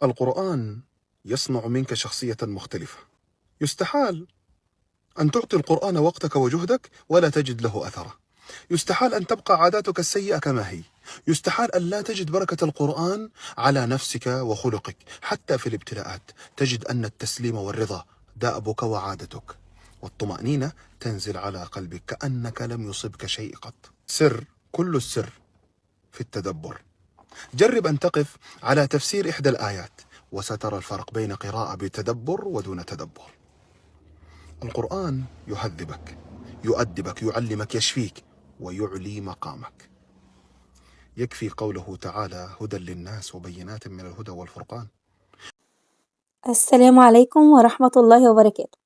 القرآن يصنع منك شخصية مختلفة. يستحال أن تعطي القرآن وقتك وجهدك ولا تجد له أثره. يستحال أن تبقى عاداتك السيئة كما هي. يستحال أن لا تجد بركة القرآن على نفسك وخلقك. حتى في الابتلاءات تجد أن التسليم والرضا دأبك وعادتك، والطمأنينة تنزل على قلبك كأنك لم يصبك شيء قط. كل السر في التدبر. جرب أن تقف على تفسير إحدى الآيات وسترى الفرق بين قراءة بتدبر ودون تدبر. القرآن يهذبك، يؤدبك، يعلمك، يشفيك ويعلي مقامك. يكفي قوله تعالى: هدى للناس وبينات من الهدى والفرقان. السلام عليكم ورحمة الله وبركاته.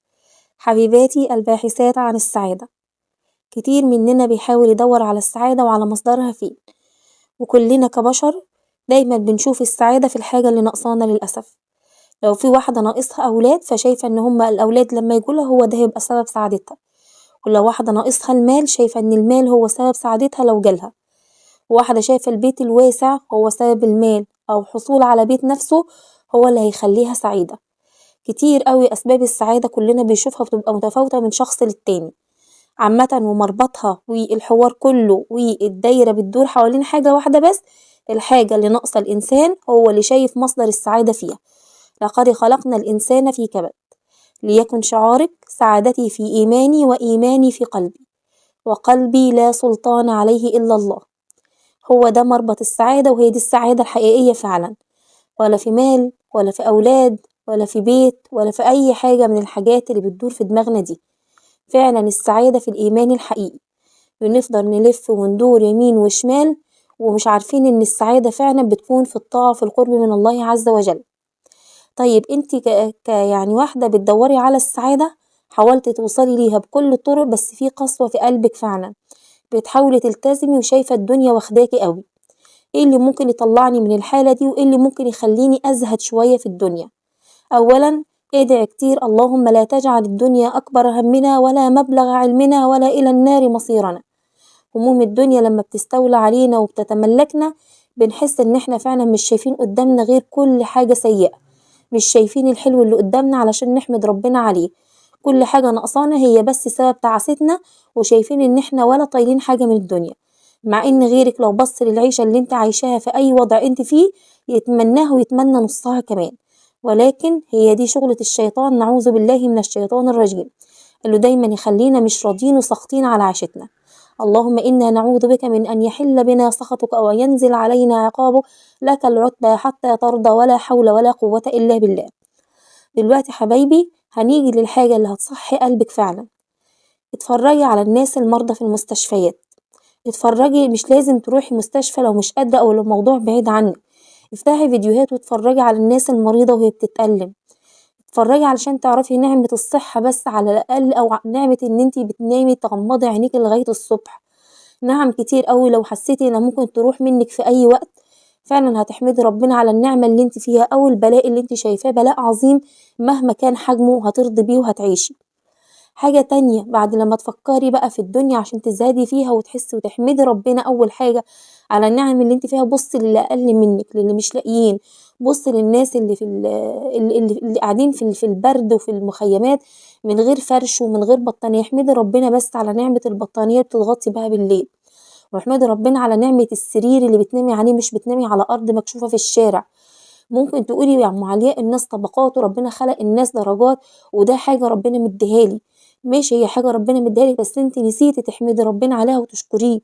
حبيباتي الباحثات عن السعادة، كتير مننا بيحاول يدور على السعادة وعلى مصدرها فين، وكلنا كبشر دايما بنشوف السعادة في الحاجة اللي ناقصانا للأسف. لو في واحدة ناقصها أولاد فشايفة إن هما الأولاد لما يجولها هو ده هيبقى سبب سعادتها، ولو واحدة ناقصها المال شايفة إن المال هو سبب سعادتها لو جالها، وواحدة شايفة البيت الواسع هو سبب المال أو حصول على بيت نفسه هو اللي هيخليها سعيدة. كتير قوي أسباب السعادة كلنا بنشوفها بتبقى متفاوتة من شخص للتاني عامة، ومربطها والحوار كله والدايرة بتدور حوالين حاجة واحدة بس، الحاجة اللي ناقصة الإنسان هو اللي شايف مصدر السعادة فيها. لقد خلقنا الإنسان في كبد، ليكن شعارك: سعادتي في إيماني وإيماني في قلبي، وقلبي لا سلطان عليه إلا الله. هو ده مربط السعادة، وهي دي السعادة الحقيقية فعلا، ولا في مال ولا في أولاد ولا في بيت ولا في أي حاجة من الحاجات اللي بتدور في دماغنا دي. فعلا السعادة في الإيمان الحقيقي. بنفضل نلف وندور يمين وشمال ومش عارفين إن السعادة فعلا بتكون في الطاعة في القرب من الله عز وجل. طيب انتي يعني واحدة بتدوري على السعادة، حاولتي توصلي ليها بكل الطرق بس في قسوة في قلبك فعلا، بتحاولي تلتزمي وشايفة الدنيا واخداكي قوي. ايه اللي ممكن يطلعني من الحالة دي وايه اللي ممكن يخليني أزهد شوية في الدنيا؟ أولا ادعي كتير: اللهم لا تجعل الدنيا أكبر همنا ولا مبلغ علمنا ولا إلى النار مصيرنا. هموم الدنيا لما بتستولى علينا وبتتملكنا بنحس إن احنا فعلا مش شايفين قدامنا غير كل حاجة سيئة، مش شايفين الحلو اللي قدامنا علشان نحمد ربنا عليه. كل حاجة ناقصانا هي بس سبب تعاستنا، وشايفين إن احنا ولا طايلين حاجة من الدنيا، مع إن غيرك لو بص للعيشة اللي انت عايشاها في أي وضع انت فيه يتمناه ويتمنى نصها كمان. ولكن هي دي شغلة الشيطان، نعوذ بالله من الشيطان الرجيم، اللي دايما يخلينا مش راضين وساخطين على عيشتنا. اللهم إنا نعوذ بك من أن يحل بنا سخطك أو ينزل علينا عقابك، لك العتبى حتى ترضى، ولا حول ولا قوة إلا بالله. دلوقتي حبايبي هنيجي للحاجة اللي هتصحي قلبك فعلا. اتفرجي على الناس المرضى في المستشفيات، اتفرجي، مش لازم تروحي مستشفى لو مش قادرة أو لو الموضوع بعيد عنك، افتحي فيديوهات واتفرجي على الناس المريضة وهي بتتألم، اتفرجي علشان تعرفي نعمة الصحة بس على الأقل، أو نعمة إن انتي بتنامي تغمضي عينيكي لغاية الصبح. نعم كتير قوي لو حسيتي إنها ممكن تروح منك في أي وقت، فعلا هتحمدي ربنا على النعمة اللي انتي فيها أو البلاء اللي انتي شايفاه بلاء عظيم مهما كان حجمه هترضي بيه وهتعيشي. حاجة تانية بعد لما تفكري بقى في الدنيا عشان تزهدي فيها وتحسي وتحمدي ربنا أول حاجة على النعم اللي انت فيها، بصي للي أقل منك، للي مش لاقيين، بصي للناس اللي اللي قاعدين في البرد وفي المخيمات من غير فرش ومن غير بطانية. احمدي ربنا بس على نعمة البطانية اللي بتتغطي بها بالليل، واحمدي ربنا على نعمة السرير اللي بتنامي عليه، مش بتنامي على أرض مكشوفة في الشارع. ممكن تقولي يا أم علياء الناس طبقات وربنا خلق الناس درجات، وده حاجة ربنا مديهالي. ماشي، هي حاجة ربنا مديهالك بس انت نسيتي تحمدي ربنا عليها وتشكريه،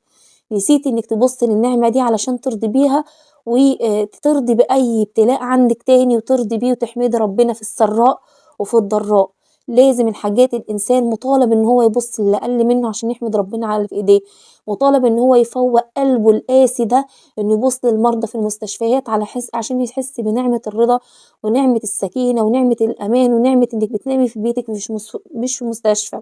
نسيتي انك تبصي للنعمة دي علشان ترضي بيها وترضي بأي ابتلاء عندك تاني وترضي بيه وتحمدي ربنا في السراء وفي الضراء. لازم الحاجات الإنسان مطالب إن هو يبص للي أقل منه عشان يحمد ربنا على اللي في إيديه، مطالب إن هو يفوق قلبه القاسي ده إنه يبص للمرضى في المستشفيات على عشان يحس بنعمة الرضا ونعمة السكينة ونعمة الأمان ونعمة إنك بتنامي في بيتك مش في مستشفى.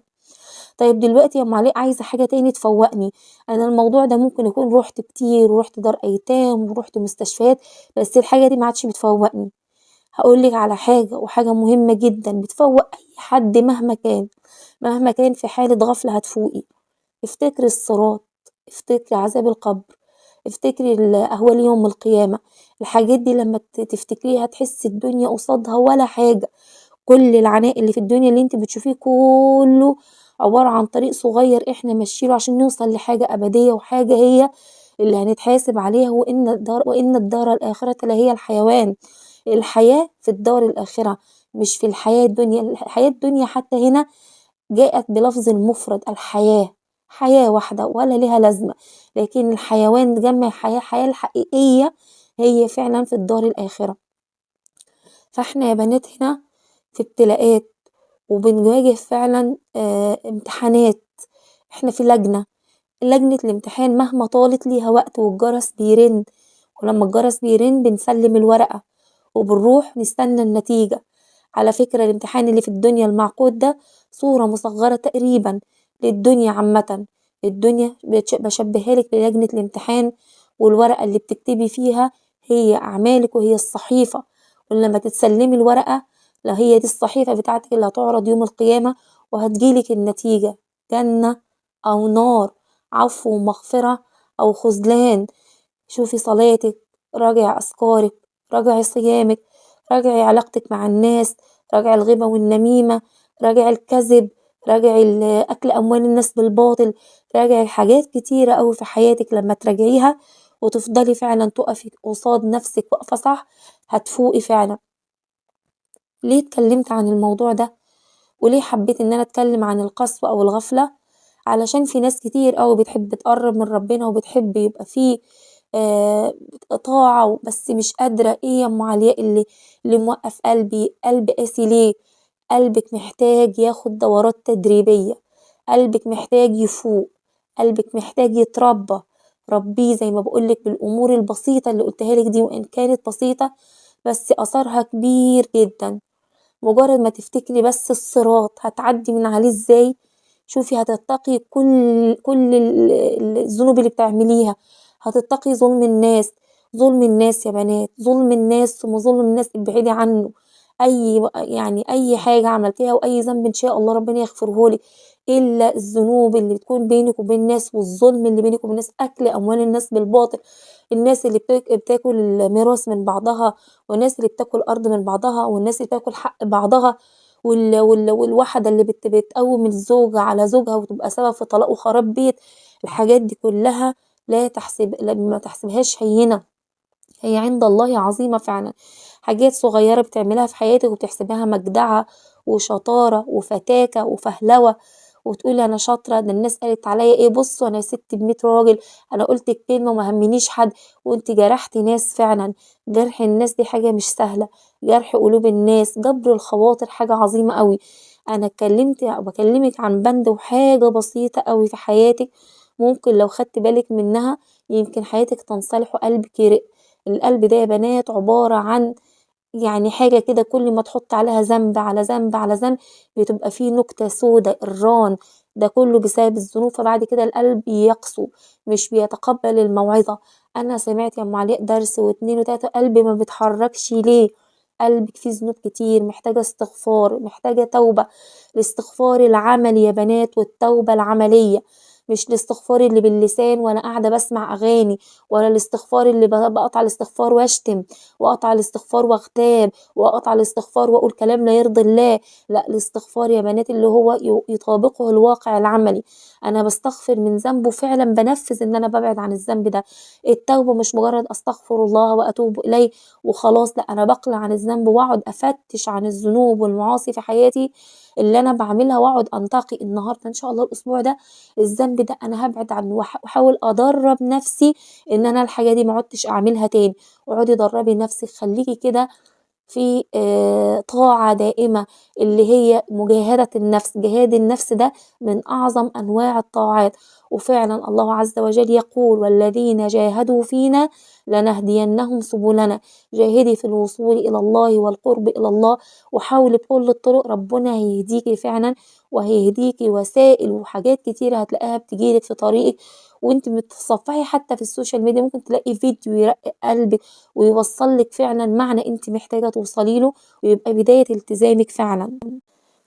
طيب دلوقتي يا أم علاء عايزة حاجة تاني تفوقني، أنا الموضوع ده ممكن يكون رحت كتير ورحت دار أيتام ورحت مستشفيات بس الحاجة دي معادش بتفوقني. هقولك على حاجة وحاجة مهمة جدا بتفوق أي حد مهما كان، مهما كان في حالة غفلة هتفوقي. افتكري الصراط، افتكري عذاب القبر، افتكري أهوال يوم القيامة. الحاجات دي لما تفتكريها تحسي الدنيا قصادها ولا حاجة. كل العناء اللي في الدنيا اللي انت بتشوفيه كله عبارة عن طريق صغير احنا ماشيينه عشان نوصل لحاجة أبدية، وحاجة هي اللي هنتحاسب عليها. وإن الدار الآخرة لهي الحيوان. الحياة في الدار الآخرة مش في الحياة الدنيا. الحياة الدنيا حتى هنا جاءت بلفظ المفرد الحياة، حياة واحدة ولا لها لازمة. لكن الحيوان جمع الحياة الحقيقية هي فعلا في الدار الآخرة. فاحنا يا بنات هنا في ابتلاءات، وبنواجه فعلا امتحانات. احنا في لجنة الامتحان مهما طالت ليها وقت، والجرس بيرن، ولما الجرس بيرن بنسلم الورقة وبنروح نستنى النتيجة. على فكرة الامتحان اللي في الدنيا المعقود ده صورة مصغرة تقريبا للدنيا عامة. الدنيا بشبهها لك بلجنة الامتحان، والورقة اللي بتكتبي فيها هي أعمالك وهي الصحيفة. ولما تتسلمي الورقة، لا هي دي الصحيفة بتاعتك اللي هتعرض يوم القيامة، وهتجيلك النتيجة جنة أو نار، عفو ومغفرة أو خذلان. شوفي صلاتك، راجعي أذكارك، راجعي صيامك، راجعي علاقتك مع الناس، راجعي الغيبة والنميمة، راجعي الكذب، راجعي أكل أموال الناس بالباطل. راجعي حاجات كتيرة أوي في حياتك. لما تراجعيها وتفضلي فعلا تقفي قصاد نفسك وقفة صح، هتفوقي فعلا. ليه اتكلمت عن الموضوع ده؟ وليه حبيت ان انا اتكلم عن القسوة او الغفلة؟ علشان في ناس كتير اوي بتحب تقرب من ربنا، وبتحب يبقى فيه طاعة، بس مش قادرة. ايه يا ام علياء اللي موقف قلب قاسي ليه؟ قلبك محتاج ياخد دورات تدريبية، قلبك محتاج يفوق، قلبك محتاج يتربى. ربيه زي ما بقولك بالامور البسيطة اللي قلتها لك دي، وان كانت بسيطة بس اثرها كبير جدا. مجرد ما تفتكري بس الصراط هتعدي من عليه ازاي، شوفي هتتقي كل الذنوب اللي بتعمليها. هتتقي ظلم الناس. ظلم الناس يا بنات، ظلم الناس ثم ظلم الناس ابعدي عنه. اي حاجة عملتيها واي ذنب ان شاء الله ربنا يغفرهولك، الا الذنوب اللي بتكون بينك وبين الناس، والظلم اللي بينك وبين الناس، اكل اموال الناس بالباطل. الناس اللي بتاكل الميراث من بعضها، والناس اللي بتاكل ارض من بعضها، والناس اللي بتاكل حق بعضها، والواحدة اللي بتقوم الزوجة على زوجها وتبقى سبب في طلاق وخراب بيت. الحاجات دي كلها ما تحسبهاش هينة، هي عند الله عظيمة فعلا. حاجات صغيرة بتعملها في حياتك وبتحسبها مجدعة وشطارة وفتاكة وفهلوة، وتقولي انا شاطرة، ده الناس قالت عليا ايه، بصوا انا ست ب100 راجل، انا قلت الكلمة وما همنيش حد. وانت جرحتي ناس فعلا. جرح الناس دي حاجة مش سهلة. جرح قلوب الناس، جبر الخواطر حاجة عظيمة قوي. انا اتكلمت بكلمك عن بند وحاجة بسيطة قوي في حياتك، ممكن لو خدت بالك منها يمكن حياتك تنصلح وقلبك يرق. القلب ده يا بنات عبارة عن حاجة كده، كل ما تحط عليها ذنب على ذنب على ذنب بتبقى فيه نكتة سودا الران. ده كله بسبب الذنوب. فبعد كده القلب يقسو، مش بيتقبل الموعظة. انا سمعت يا ام علاء درس واتنين وتلاتة، قلبي ما بيتحركش ليه؟ قلبك فيه ذنوب كتير محتاجة استغفار، محتاجة توبة. الاستغفار العملي يا بنات، والتوبة العملية، مش الاستغفار اللي باللسان وانا قاعدة بسمع اغاني، ولا الاستغفار اللي بقطع الاستغفار واشتم، واقطع الاستغفار واغتاب، واقطع الاستغفار واقول كلام لا يرضي الله. لا، الاستغفار يا بنات اللي هو يطابقه الواقع العملي. انا بستغفر من ذنب وفعلا بنفذ ان انا ببعد عن الذنب ده. التوبة مش مجرد استغفر الله واتوب اليه وخلاص، لا انا بقلع عن الذنب واقعد افتش عن الذنوب والمعاصي في حياتي اللي انا بعملها، واقعد انتقي النهارده ان شاء الله الاسبوع ده الذنب ده انا هبعد عنه، واحاول ادرب نفسي ان انا الحاجه دي ما عدتش اعملها تاني. اقعدي دربي نفسك، خليكي كده في طاعة دائمة، اللي هي مجاهدة النفس. جهاد النفس ده من أعظم أنواع الطاعات. وفعلا الله عز وجل يقول والذين جاهدوا فينا لنهدينهم سبلنا. جاهدي في الوصول إلى الله والقرب إلى الله، وحاولي بكل الطرق، ربنا هيهديكي فعلا، وهيهديكي وسائل وحاجات كتيرة هتلاقيها بتجيلك في طريقك. وانت بتتصفحي حتى في السوشيال ميديا ممكن تلاقي فيديو يرقق قلبك ويوصل لك فعلا معنى انت محتاجة توصلي له، ويبقى بداية التزامك فعلا.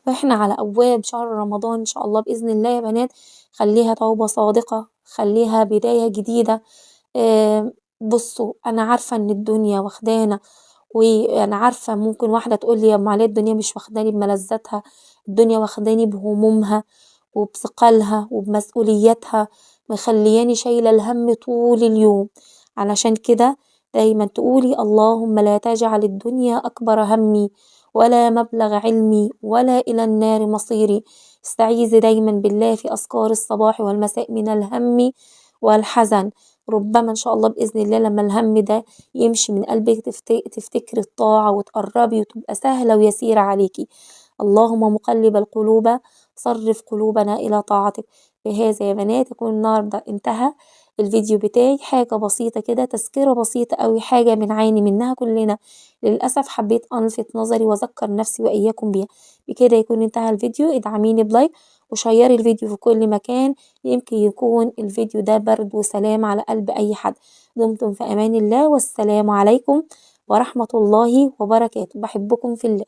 فاحنا على ابواب شهر رمضان ان شاء الله باذن الله يا بنات. خليها توبة صادقة، خليها بداية جديدة. بصوا أنا عارفة إن الدنيا واخدانا، وأنا عارفة ممكن واحدة تقولي ما ليه الدنيا مش واخداني بملذاتها، الدنيا واخداني بهمومها وبثقلها وبمسؤولياتها، مخلياني شايلة الهم طول اليوم. علشان كده دايما تقولي اللهم لا تجعل الدنيا أكبر همي ولا مبلغ علمي ولا إلى النار مصيري. استعيذي دايما بالله في أذكار الصباح والمساء من الهم والحزن. ربما إن شاء الله بإذن الله لما الهم ده يمشي من قلبك تفتكري الطاعة وتقربي وتبقى سهلة ويسيرة عليكي. اللهم مقلب القلوب صرف قلوبنا إلى طاعتك. بهذا يا بنات يكون النهاردة انتهى الفيديو بتاعي، حاجة بسيطة كده، تذكرة بسيطة أوي، حاجة بنعاني منها كلنا للأسف، حبيت ألفت نظري وأذكر نفسي وإياكم بيها. بكده يكون انتهى الفيديو. ادعميني بلايك وشيري الفيديو في كل مكان، يمكن يكون الفيديو ده برد وسلام على قلب أي حد. دمتم في أمان الله، والسلام عليكم ورحمة الله وبركاته. بحبكم في الله.